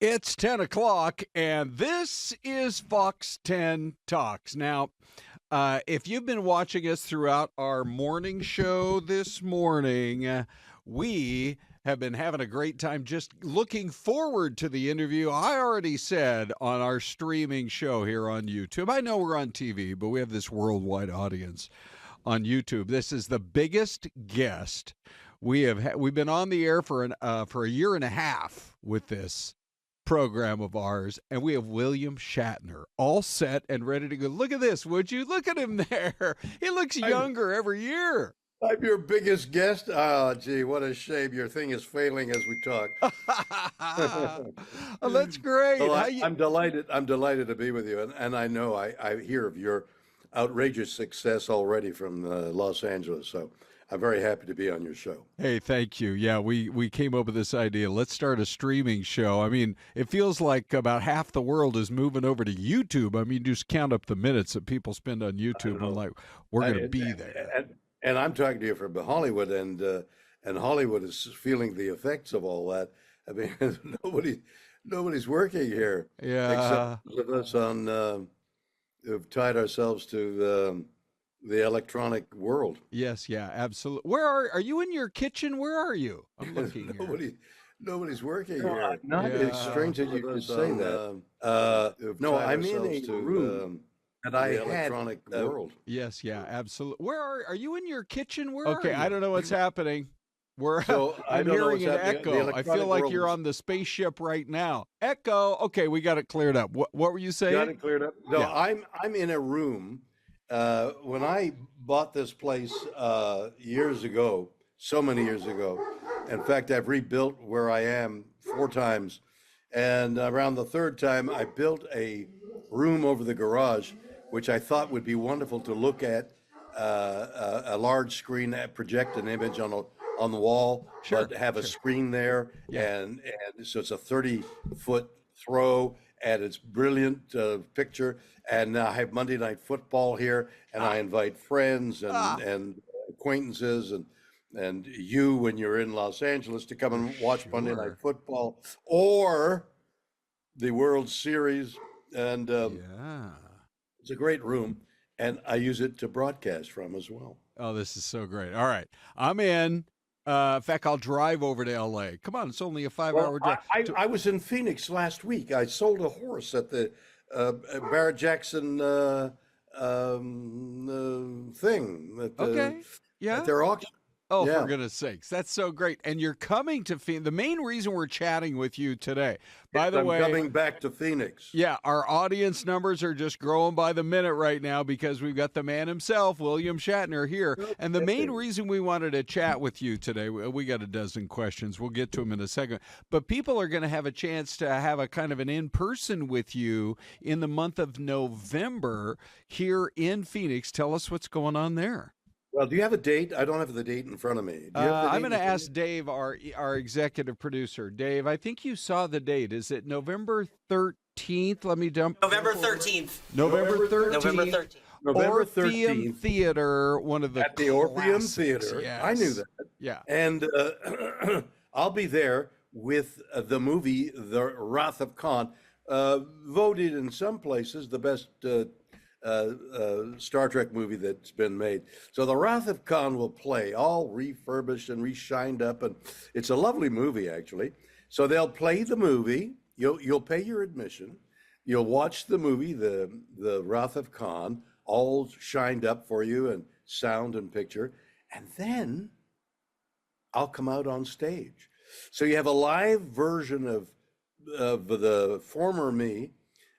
It's 10 o'clock, and this is Fox 10 Talks. Now, if you've been watching us throughout our morning show this morning, we have been having a great time just looking forward to the interview. I already said on our streaming show here on YouTube, I know we're on TV, but we have this worldwide audience on YouTube. This is the biggest guest we've been on the air for a year and a half with this program of ours, and we have William Shatner all set and ready to go. Look at this, would you? Look at him there. He looks younger every year. I'm your biggest guest. Oh, gee, what a shame. Your thing is failing as we talk. Oh, that's great. Well, I'm delighted. I'm delighted to be with you, and I know I hear of your outrageous success already from Los Angeles. So I'm very happy to be on your show. Hey, thank you. Yeah, we came up with this idea. Let's start a streaming show. I mean, it feels like about half the world is moving over to YouTube. I mean, just count up the minutes that people spend on YouTube. I'm like, we're going to be there. And I'm talking to you from Hollywood, and Hollywood is feeling the effects of all that. I mean, nobody's working here. Yeah, except us on who've tied ourselves to the electronic world. Yes, yeah, absolutely. Where are you in your kitchen? Where are you? I'm looking here. Nobody's working here. It's strange that you could say that. No, I'm in a room. And I had electronic world. Yes, yeah, absolutely. Where are you in your kitchen? Where are you? I don't know what's happening. I'm hearing an echo. I feel like you're on the spaceship right now. Echo. Okay, we got it cleared up. What were you saying? Got it cleared up. No, yeah. I'm in a room. When I bought this place years ago, so many years ago, in fact, I've rebuilt where I am 4 times. And around the 3rd time, I built a room over the garage, which I thought would be wonderful to look at, a large screen that project an image on the wall, but have a screen there. Yeah. And so it's a 30-foot throw, and it's brilliant picture. And I have Monday Night Football here, and I invite friends and acquaintances and you, when you're in Los Angeles, to come and watch Monday Night Football or the World Series. And it's a great room, and I use it to broadcast from as well. Oh, this is so great. All right, I'm in. In fact, I'll drive over to L.A. Come on, it's only a 5-hour drive. I was in Phoenix last week. I sold a horse at the Barrett Jackson thing. At their auction. Oh, yeah. For goodness sakes. That's so great. And you're coming to Phoenix. The main reason we're chatting with you today, by the way. I'm coming back to Phoenix. Yeah, our audience numbers are just growing by the minute right now because we've got the man himself, William Shatner, here. And the main reason we wanted to chat with you today, we got a dozen questions. We'll get to them in a second. But people are going to have a chance to have a kind of an in-person with you in the month of November here in Phoenix. Tell us what's going on there. Well, do you have a date? I don't have the date in front of me. I'm going to ask Dave, our executive producer. Dave, I think you saw the date. Is it November 13th? Let me dump. November 13th. November 13th. November 13th. November Orpheum 13th. Theater, one of the At the Orpheum Theater. Yes. I knew that. Yeah. And I'll be there with the movie, The Wrath of Khan, voted in some places the best Star Trek movie that's been made. So The Wrath of Khan will play, all refurbished and reshined up, and it's a lovely movie actually. So they'll play the movie. You'll pay your admission. You'll watch the movie, the Wrath of Khan, all shined up for you and sound and picture, and then I'll come out on stage. So you have a live version of the former me.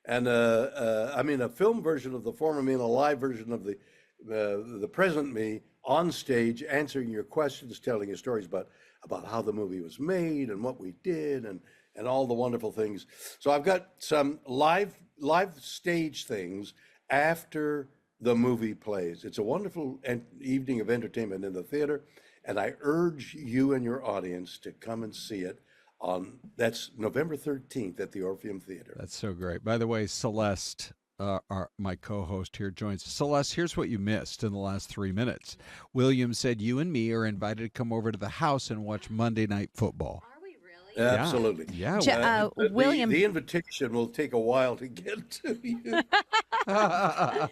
And a film version of the former me and a live version of the present me on stage, answering your questions, telling you stories about how the movie was made and what we did and all the wonderful things. So I've got some live stage things after the movie plays. It's a wonderful evening of entertainment in the theater, and I urge you and your audience to come and see it. That's November 13th at the Orpheum Theater. That's so great. By the way, Syleste, my co-host here, joins us. Syleste, here's what you missed in the last 3 minutes. William said you and me are invited to come over to the house and watch Monday Night Football. Are we really? Absolutely. Yeah. William. The invitation will take a while to get to you. But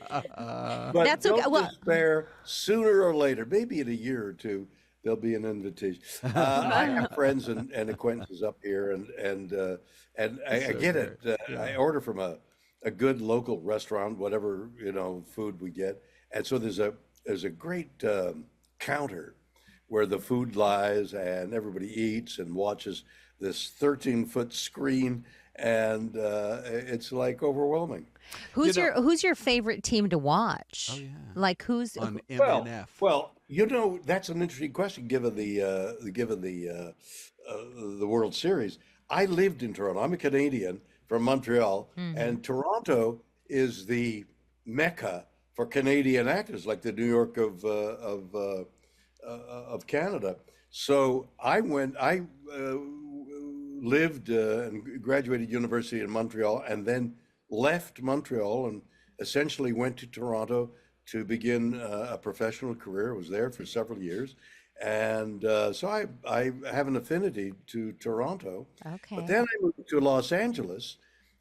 That's okay. don't Well, despair. Sooner or later, maybe in a year or two, there'll be an invitation. I have friends and acquaintances up here, and I get it. I order from a good local restaurant, whatever food we get, and so there's a great counter where the food lies, and everybody eats and watches this 13-foot screen, and it's like overwhelming. who's your favorite team to watch? Oh, yeah. Like who's On Well, MNF. well, that's an interesting question given the World Series. I lived in Toronto. I'm a Canadian from Montreal, and Toronto is the mecca for Canadian actors, like the New York of Canada. So I lived and graduated university in Montreal, and then left Montreal and essentially went to Toronto to begin a professional career. I was there for several years. And so I have an affinity to Toronto. Okay. But then I moved to Los Angeles,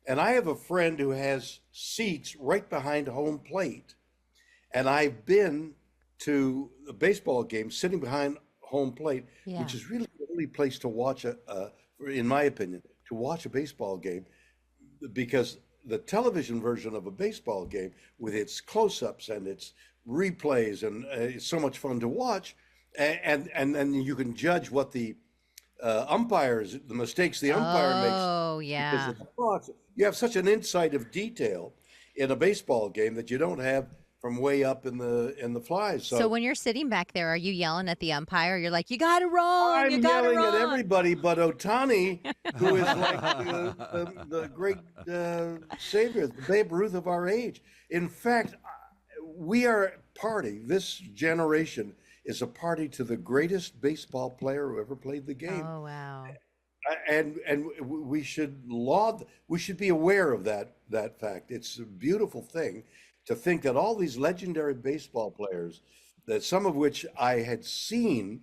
and I have a friend who has seats right behind home plate. And I've been to a baseball game sitting behind home plate, which is really the only place to watch in my opinion, to watch a baseball game, because the television version of a baseball game with its close-ups and its replays and it's so much fun to watch, and then you can judge what the the mistakes the umpire makes. Oh, yeah. Because of the clocks. You have such an insight of detail in a baseball game that you don't have from way up in the flies. So when you're sitting back there, are you yelling at the umpire? You're like, you got it wrong. I'm You got it yelling wrong. at everybody but Ohtani, who is like the great savior, the Babe Ruth of our age. In fact, we are a party. This generation is a party to the greatest baseball player who ever played the game. Oh, wow. And we should be aware of that fact. It's a beautiful thing to think that all these legendary baseball players, that some of which I had seen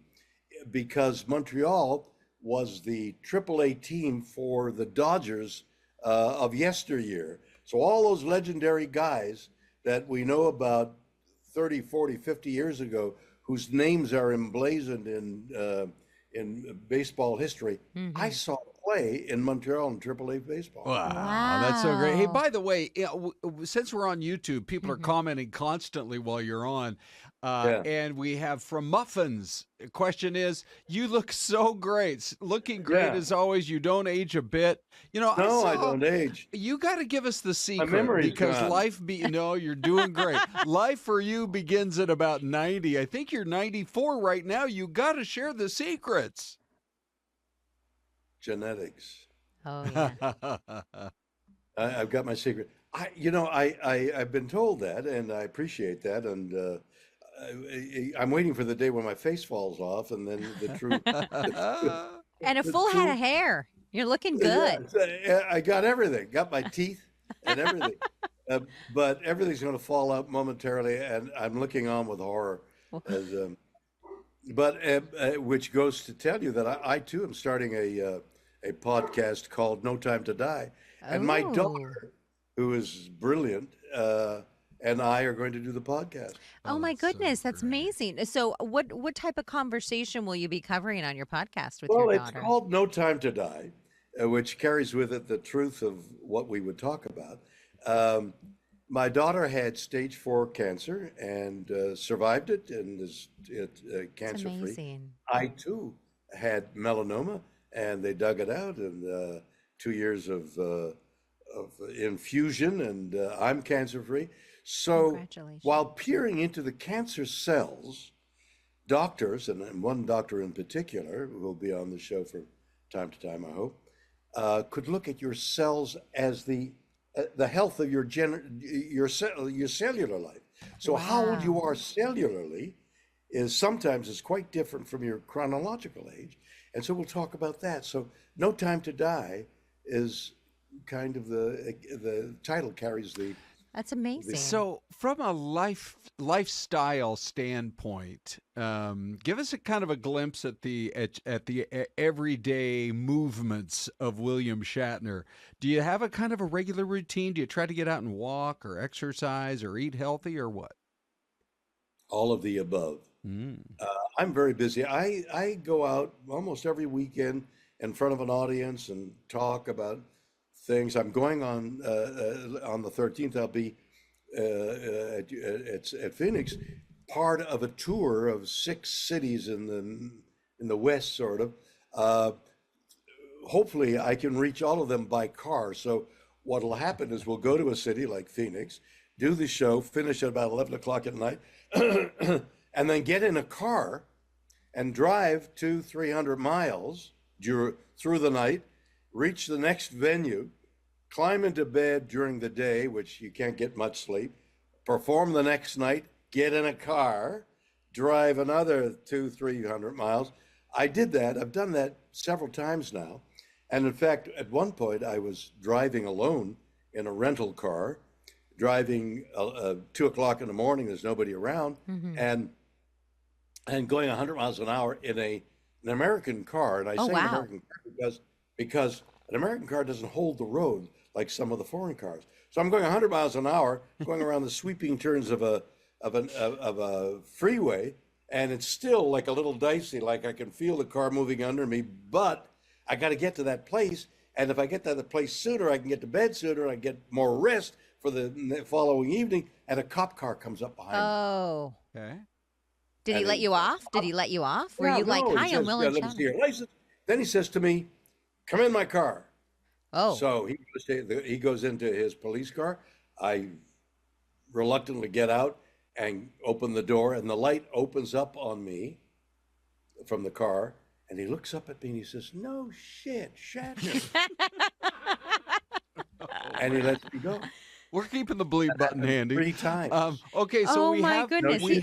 because Montreal was the AAA team for the Dodgers of yesteryear. So all those legendary guys that we know about 30, 40, 50 years ago, whose names are emblazoned in baseball history, I saw play in Montreal in AAA baseball. Wow, that's so great. Hey, by the way, since we're on YouTube, people are commenting constantly while you're on. And we have from Muffins. The question is, you look so great. Looking great as always. You don't age a bit. No, I don't age. You got to give us the secret, memory's because gone. you're doing great. Life for you begins at about 90. I think you're 94 right now. You got to share the secrets. Genetics. Oh, yeah. I've got my secret. I've been told that, and I appreciate that, and I'm waiting for the day when my face falls off, and then the truth. And a full head of hair. You're looking good. Yeah, I got everything. Got my teeth and everything, but everything's going to fall out momentarily, and I'm looking on with horror. Which goes to tell you that I too am starting a podcast called No Time to Die, and my daughter, who is brilliant, and I are going to do the podcast. Oh my goodness, that's amazing. So what type of conversation will you be covering on your podcast with your daughter? It's called No Time to Die, which carries with it the truth of what we would talk about. My daughter had stage 4 cancer and survived it and is cancer-free. I too had melanoma, and they dug it out, and 2 years of infusion, and I'm cancer-free. So while peering into the cancer cells, doctors, and one doctor in particular, who will be on the show from time to time, I hope, could look at your cells as the health of your cellular life. So how old you are cellularly is sometimes quite different from your chronological age. And so we'll talk about that. So No Time to Die is kind of the title carries the That's amazing. So, from a lifestyle standpoint, give us a kind of a glimpse at the everyday movements of William Shatner. Do you have a kind of a regular routine? Do you try to get out and walk, or exercise, or eat healthy, or what? All of the above. Mm. I'm very busy. I go out almost every weekend in front of an audience and talk about things. I'm going on the 13th. I'll be at Phoenix, part of a tour of 6 cities in the West, sort of. Hopefully, I can reach all of them by car. So what'll happen is we'll go to a city like Phoenix, do the show, finish at about 11 o'clock at night, and then get in a car and drive 200-300 miles through the night, reach the next venue, climb into bed during the day, which you can't get much sleep, perform the next night, get in a car, drive another 200-300 miles. I did that. I've done that several times now. And in fact, at one point, I was driving alone in a rental car, driving 2 o'clock in the morning, there's nobody around, and going 100 miles an hour in an American car. And I say wow. an American car because an American car doesn't hold the road like some of the foreign cars. So I'm going 100 miles an hour, going around the sweeping turns of a freeway, and it's still like a little dicey, like I can feel the car moving under me, but I got to get to that place. And if I get to the place sooner, I can get to bed sooner, I get more rest for the following evening, and a cop car comes up behind me. Oh. Okay. Did he let you off? Did he let you off? Were Yeah, you like, no, he hi, I'm says, William "Let me see Shatner? your license." Then he says to me, "Come in my car." Oh. So he goes into his police car. I reluctantly get out and open the door, and the light opens up on me from the car, and he looks up at me and he says, "No shit, Shatner." And he lets me go. We're keeping the bleep button handy. 3 times. Okay, so Oh we my have goodness. we